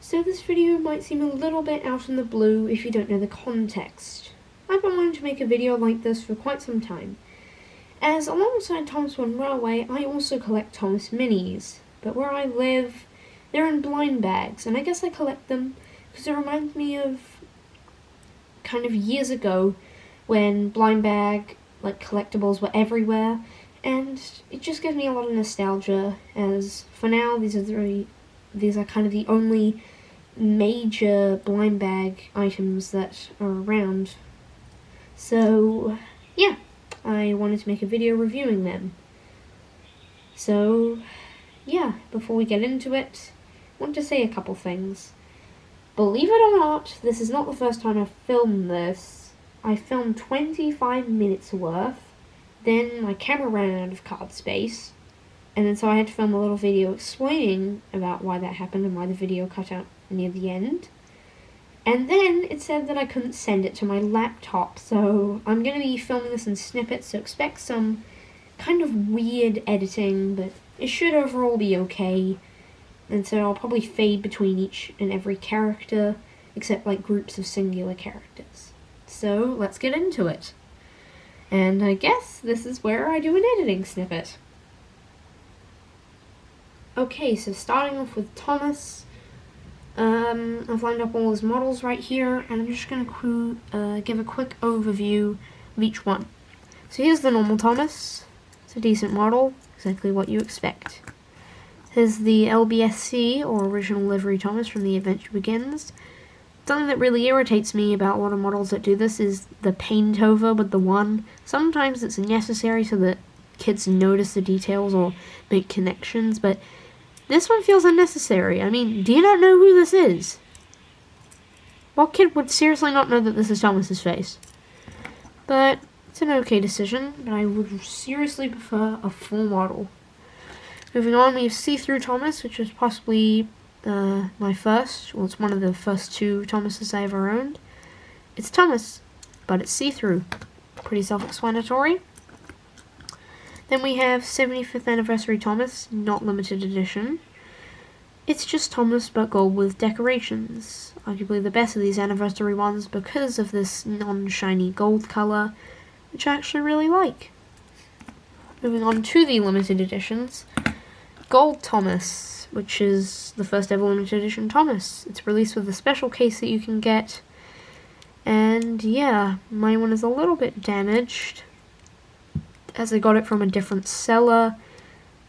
So this video might seem a little bit out in the blue if you don't know the context. I've been wanting to make a video like this for quite some time, as alongside Thomas One Railway, I also collect Thomas Minis, but where I live, they're in blind bags, and I guess I collect them because it reminds me of kind of years ago when blind bag collectibles were everywhere, and it just gives me a lot of nostalgia, as for now these are kind of the only major blind bag items that are around. So yeah, I wanted to make a video reviewing them. So yeah, before we get into it, I want to say a couple things. Believe it or not, this is not the first time I've filmed this. I filmed 25 minutes worth, then my camera ran out of card space, and then so I had to film a little video explaining about why that happened and why the video cut out near the end. And then it said that I couldn't send it to my laptop, so I'm going to be filming this in snippets, so expect some kind of weird editing, but it should overall be okay. And so I'll probably fade between each and every character, except groups of singular characters. So let's get into it. And I guess this is where I do an editing snippet. Okay, so starting off with Thomas, I've lined up all his models right here, and I'm just going to give a quick overview of each one. So here's the normal Thomas. It's a decent model, exactly what you expect. Here's the LBSC, or Original Livery Thomas, from The Adventure Begins. Something that really irritates me about a lot of models that do this is the paint over with the one. Sometimes it's necessary so that kids notice the details or make connections, but this one feels unnecessary. I mean, do you not know who this is? What kid would seriously not know that this is Thomas's face? But it's an okay decision, but I would seriously prefer a full model. Moving on, we have See-Through Thomas, which is possibly my first. Well, it's one of the first two Thomases I ever owned. It's Thomas, but it's see-through. Pretty self-explanatory. Then we have 75th Anniversary Thomas, not limited edition. It's just Thomas, but gold with decorations. Arguably the best of these anniversary ones because of this non-shiny gold colour, which I actually really like. Moving on to the limited editions. Gold Thomas, which is the first ever limited edition Thomas. It's released with a special case that you can get. And yeah, my one is a little bit damaged, as I got it from a different seller.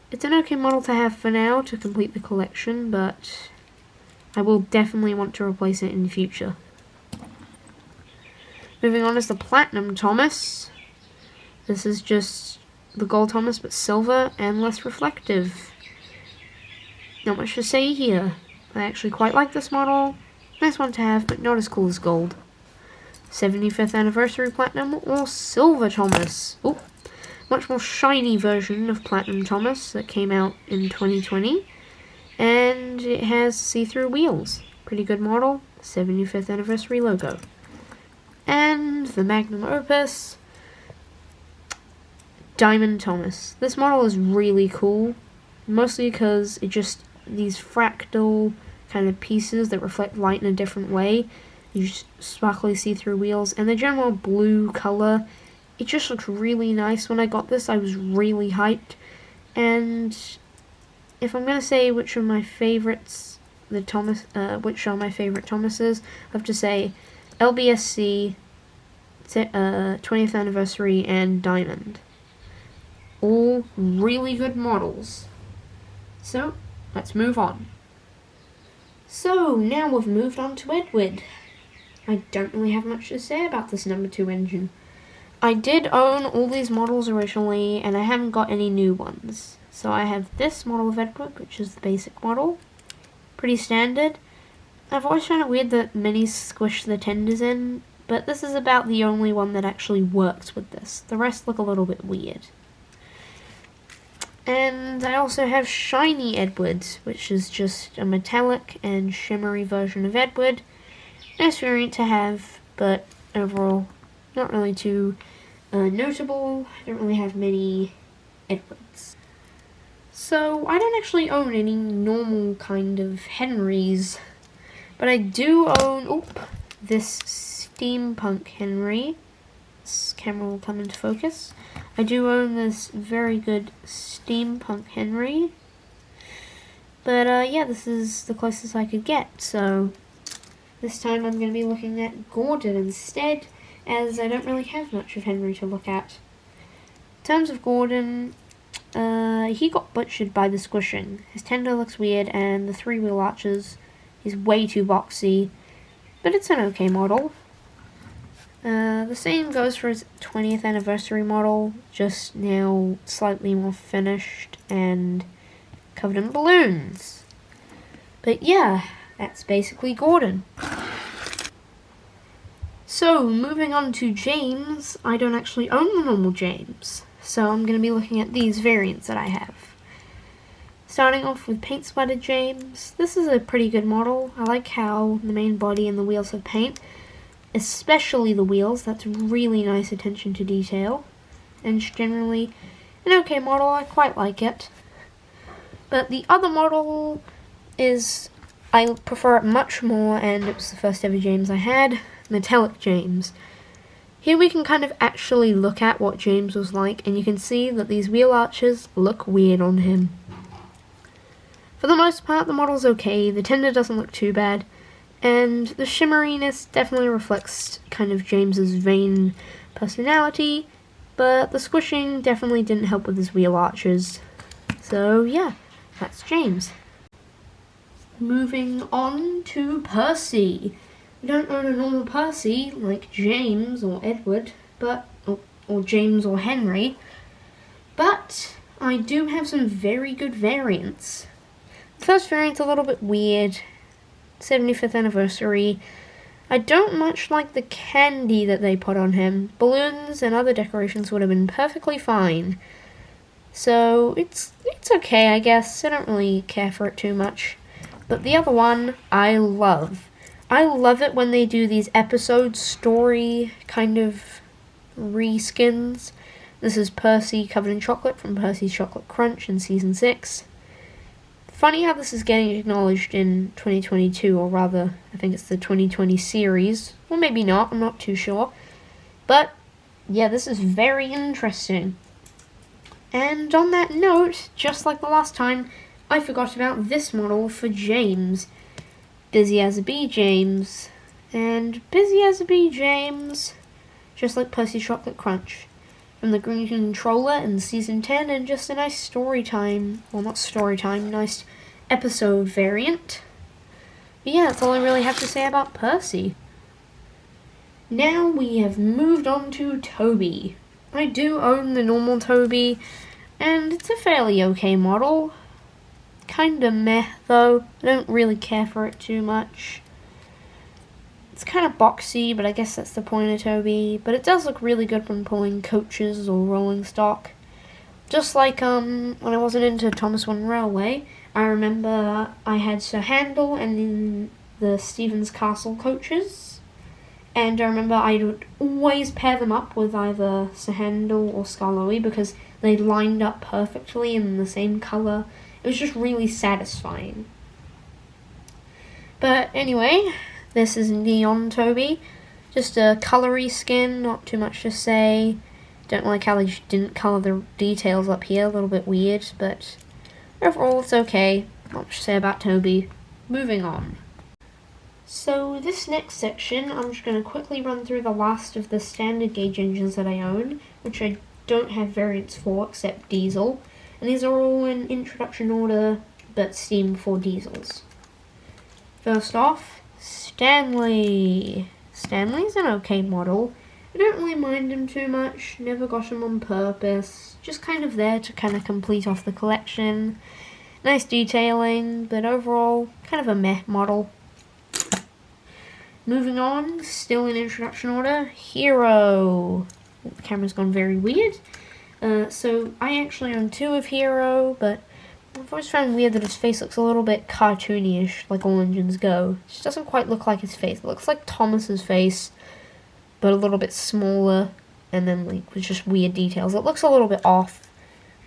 It's an okay model to have for now to complete the collection, but I will definitely want to replace it in the future. Moving on is the Platinum Thomas. This is just the Gold Thomas, but silver and less reflective. Not much to say here. I actually quite like this model. Nice one to have, but not as cool as gold. 75th Anniversary Platinum or Silver Thomas. Ooh, much more shiny version of Platinum Thomas that came out in 2020. And it has see-through wheels. Pretty good model. 75th Anniversary logo. And the Magnum Opus, Diamond Thomas. This model is really cool, mostly because it just these fractal kind of pieces that reflect light in a different way. These sparkly see-through wheels and the general blue color. It just looks really nice. When I got this, I was really hyped. And if I'm gonna say which are my favorites, which are my favorite Thomases, I have to say LBSC, 20th Anniversary, and Diamond. All really good models. So, let's move on. So, now we've moved on to Edward. I don't really have much to say about this number 2 engine. I did own all these models originally, and I haven't got any new ones. So I have this model of Edward, which is the basic model. Pretty standard. I've always found it weird that minis squish the tenders in, but this is about the only one that actually works with this. The rest look a little bit weird. And I also have Shiny Edward, which is just a metallic and shimmery version of Edward. Nice variant to have, but overall not really too notable. I don't really have many Edwards. So I don't actually own any normal kind of Henrys. But I do own, this steampunk Henry. This camera will come into focus. I do own this very good steampunk Henry. But yeah, this is the closest I could get, so this time I'm going to be looking at Gordon instead, as I don't really have much of Henry to look at. In terms of Gordon, he got butchered by the squishing. His tender looks weird, and the three-wheel arches is way too boxy, but it's an okay model. The same goes for his 20th anniversary model, just now slightly more finished and covered in balloons. But yeah, that's basically Gordon. So, moving on to James, I don't actually own the normal James, so I'm going to be looking at these variants that I have. Starting off with paint splattered James, this is a pretty good model. I like how the main body and the wheels have paint, especially the wheels. That's really nice attention to detail, and just generally an okay model. I quite like it. But the other model is, I prefer it much more, and it was the first ever James I had, metallic James. Here we can kind of actually look at what James was like, and you can see that these wheel arches look weird on him. For the most part, the model's okay, the tender doesn't look too bad, and the shimmeriness definitely reflects kind of James's vain personality, but the squishing definitely didn't help with his wheel arches. So yeah, that's James. Moving on to Percy. We don't own a normal Percy like James or Edward, but or James or Henry, but I do have some very good variants. The first variant's a little bit weird. 75th anniversary. I don't much like the candy that they put on him. Balloons and other decorations would have been perfectly fine. So it's okay, I guess. I don't really care for it too much. But the other one, I love. I love it when they do these episode story kind of reskins. This is Percy covered in chocolate from Percy's Chocolate Crunch in Season 6. Funny how this is getting acknowledged in 2022, or rather, I think it's the 2020 series. Or maybe not, I'm not too sure. But, yeah, this is very interesting. And on that note, just like the last time, I forgot about this model for James. Busy as a Bee James. And Busy as a Bee James, just like Percy's Chocolate Crunch. From the Green Controller in Season 10, and just a nice story time, well not story time, nice episode variant. But yeah, that's all I really have to say about Percy. Now we have moved on to Toby. I do own the normal Toby, and it's a fairly okay model. Kinda meh though, I don't really care for it too much. It's kind of boxy, but I guess that's the point of Toby. But it does look really good when pulling coaches or rolling stock. Just like when I wasn't into Thomas One Railway, I remember I had Sir Handel and then the Stevens Castle coaches. And I remember I would always pair them up with either Sir Handel or Skarloey because they lined up perfectly in the same colour. It was just really satisfying. But anyway, this is Neon Toby. Just a colory skin, not too much to say. Don't like how they didn't colour the details up here, a little bit weird, but overall it's okay. Not much to say about Toby. Moving on. So this next section, I'm just going to quickly run through the last of the standard gauge engines that I own, which I don't have variants for except diesel. And these are all in introduction order, but steam before diesels. First off, Stanley. Stanley's an okay model. I don't really mind him too much, never got him on purpose, just kind of there to kind of complete off the collection. Nice detailing, but overall, kind of a meh model. Moving on, still in introduction order, Hero. The camera's gone very weird. So I actually own two of Hero, but I've always found weird that his face looks a little bit cartoony-ish, like all engines go. It just doesn't quite look like his face. It looks like Thomas's face, but a little bit smaller, and then like with just weird details. It looks a little bit off.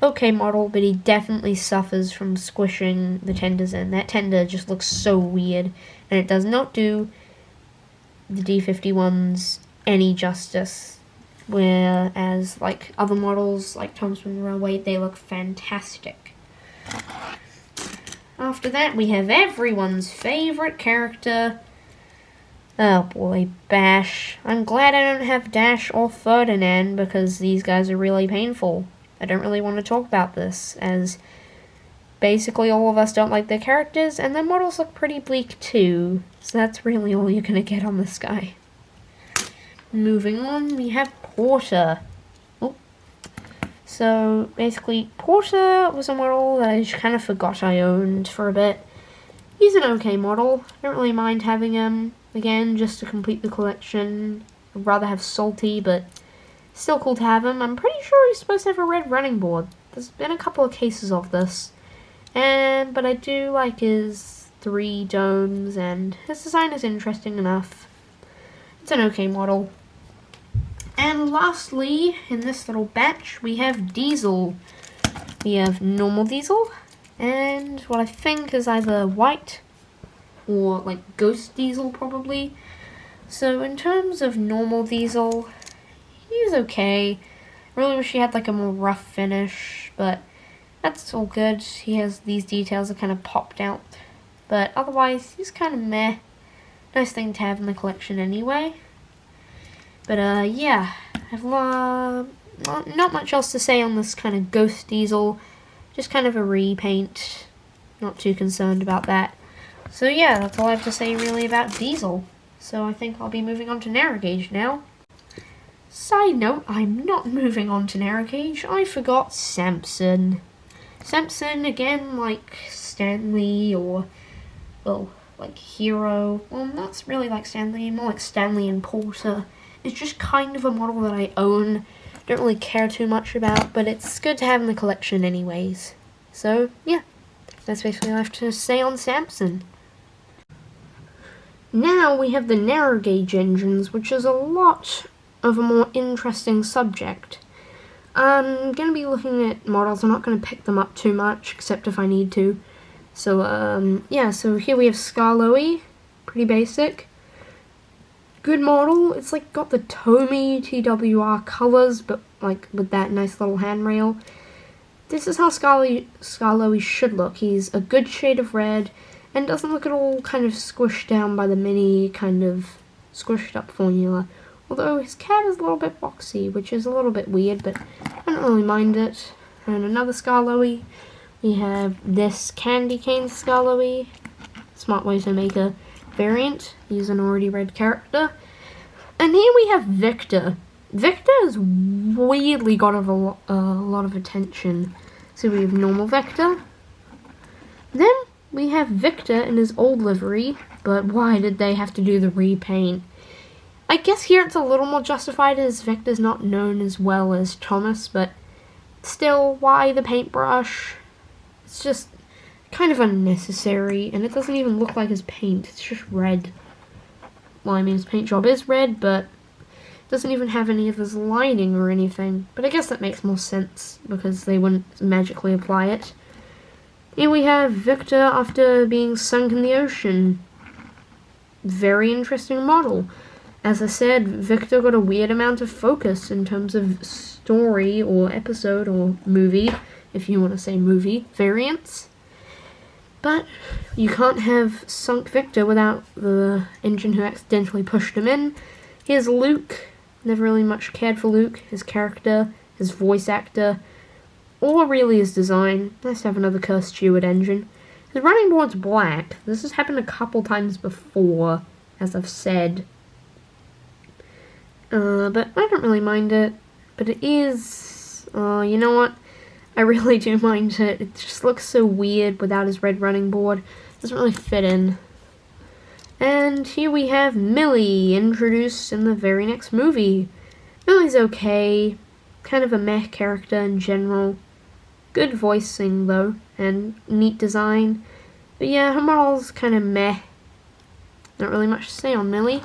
okay model, but he definitely suffers from squishing the tenders in. That tender just looks so weird, and it does not do the D51s any justice. Whereas, like, other models, like Thomas Railway, they look fantastic. After that, we have everyone's favourite character. Oh boy, Bash. I'm glad I don't have Dash or Ferdinand, because these guys are really painful. I don't really want to talk about this, as basically all of us don't like their characters, and their models look pretty bleak too. So that's really all you're going to get on this guy. Moving on, we have Porter. Oh. So basically, Porter was a model that I just kind of forgot I owned for a bit. He's an okay model. I don't really mind having him. Again, just to complete the collection. I'd rather have Salty, but still cool to have him. I'm pretty sure he's supposed to have a red running board. There's been a couple of cases of this. But I do like his 3 domes, and his design is interesting enough. It's an okay model. And lastly, in this little batch, we have Diesel. We have normal Diesel, and what I think is either white or like Ghost Diesel probably. So in terms of normal Diesel, he's okay. Really wish he had like a more rough finish, but that's all good. He has these details that kind of popped out, but otherwise he's kind of meh. Nice thing to have in the collection anyway. But yeah, I've not much else to say on this kind of Ghost Diesel. Just kind of a repaint. Not too concerned about that. So yeah, that's all I have to say really about Diesel. So I think I'll be moving on to Narrow Gauge now. Side note, I'm not moving on to Narrow Gauge. I forgot Samson. Samson, again, like Stanley or, well, like Hero. Well, not really like Stanley, more like Stanley and Porter. It's just kind of a model that I own. Don't really care too much about, but it's good to have in the collection anyways. So, yeah. That's basically all I have to say on Samson. Now we have the narrow gauge engines, which is a lot of a more interesting subject. I'm going to be looking at models. I'm not going to pick them up too much, except if I need to. So, yeah, so here we have Skarloey. Pretty basic. Good model. It's like got the Toby TWR colors, but like with that nice little handrail. This is how Skarloey should look. He's a good shade of red and doesn't look at all kind of squished down by the mini kind of squished up formula. Although his cat is a little bit boxy, which is a little bit weird, but I don't really mind it. And another Skarloey. We have this Candy Cane Skarloey. Smart way to make a variant. Use an already red character. And here we have Victor. Victor has weirdly got a lot of attention. So we have normal Victor. Then we have Victor in his old livery, but why did they have to do the repaint? I guess here it's a little more justified as Victor's not known as well as Thomas, but still, why the paintbrush? It's just kind of unnecessary, and it doesn't even look like his paint. It's just red. Well, I mean, his paint job is red, but it doesn't even have any of his lining or anything. But I guess that makes more sense, because they wouldn't magically apply it. Here we have Victor after being sunk in the ocean. Very interesting model. As I said, Victor got a weird amount of focus in terms of story or episode or movie, if you want to say movie, variants. But you can't have sunk Victor without the engine who accidentally pushed him in. Here's Luke. Never really much cared for Luke, his character, his voice actor, or really his design. Nice to have another Cursed Steward engine. His running board's black. This has happened a couple times before, as I've said. But I don't really mind it. But it is, you know what? I really do mind it. It just looks so weird without his red running board. It doesn't really fit in. And here we have Millie, introduced in the very next movie. Millie's okay. Kind of a meh character in general. Good voicing, though, and neat design. But yeah, her model's kind of meh. Not really much to say on Millie.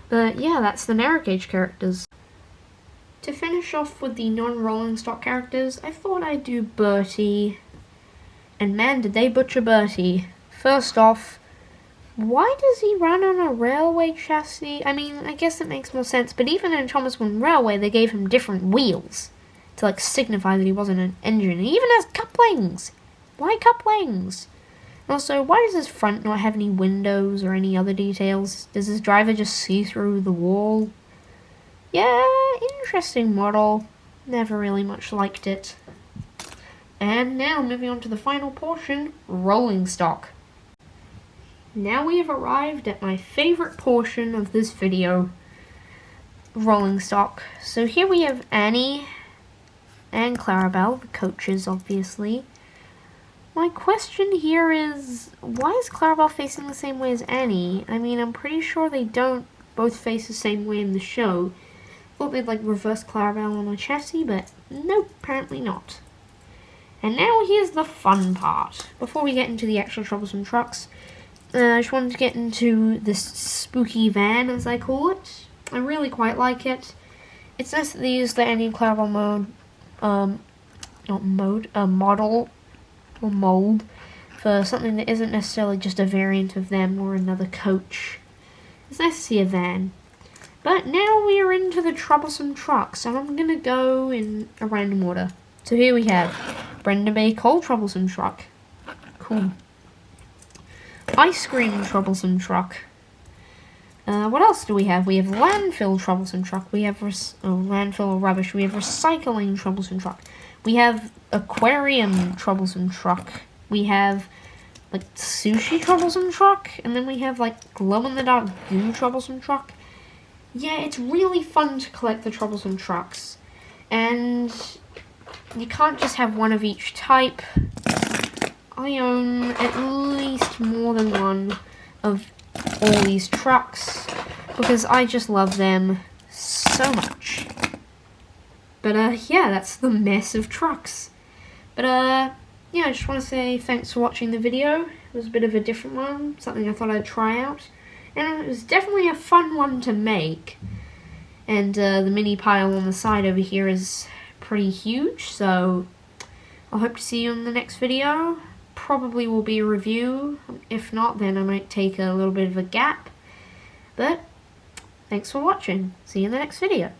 But yeah, that's the narrow gauge characters. to finish off with the non-rolling stock characters, I thought I'd do Bertie. And man, did they butcher Bertie. First off, why does he run on a railway chassis? I mean, I guess it makes more sense, but even in Thomas One Railway, they gave him different wheels to, like, signify that he wasn't an engine. He even has couplings! Why couplings? Also, why does his front not have any windows or any other details? Does his driver just see through the wall? Yeah, interesting model. Never really much liked it. And now, moving on to the final portion, rolling stock. Now we have arrived at my favorite portion of this video, rolling stock. So here we have Annie and Clarabelle, the coaches, obviously. My question here is, why is Clarabelle facing the same way as Annie? I mean, I'm pretty sure they don't both face the same way in the show. Thought they'd, like, reverse Clarabelle on a chassis, but nope, apparently not. And now here's the fun part. Before we get into the actual troublesome trucks, I just wanted to get into this spooky van, as I call it. I really quite like it. It's nice that they use the Annie and Clarabelle model or mold for something that isn't necessarily just a variant of them or another coach. It's nice to see a van. But now we are into the troublesome trucks, and I'm gonna go in a random order. So here we have Brendan Bay Coal troublesome truck. Cool. Ice cream troublesome truck. What else do we have? We have landfill troublesome truck. We have landfill rubbish. We have recycling troublesome truck. We have aquarium troublesome truck. We have, like, sushi troublesome truck. And then we have, like, glow-in-the-dark goo troublesome truck. Yeah, it's really fun to collect the troublesome trucks. And you can't just have one of each type. I own at least more than one of all these trucks because I just love them so much. But yeah, that's the mess of trucks. But yeah, I just want to say thanks for watching the video. It was a bit of a different one, something I thought I'd try out. And it was definitely a fun one to make. And the mini pile on the side over here is pretty huge, so I hope to see you in the next video. Probably will be a review. If not, then I might take a little bit of a gap. But thanks for watching. See you in the next video.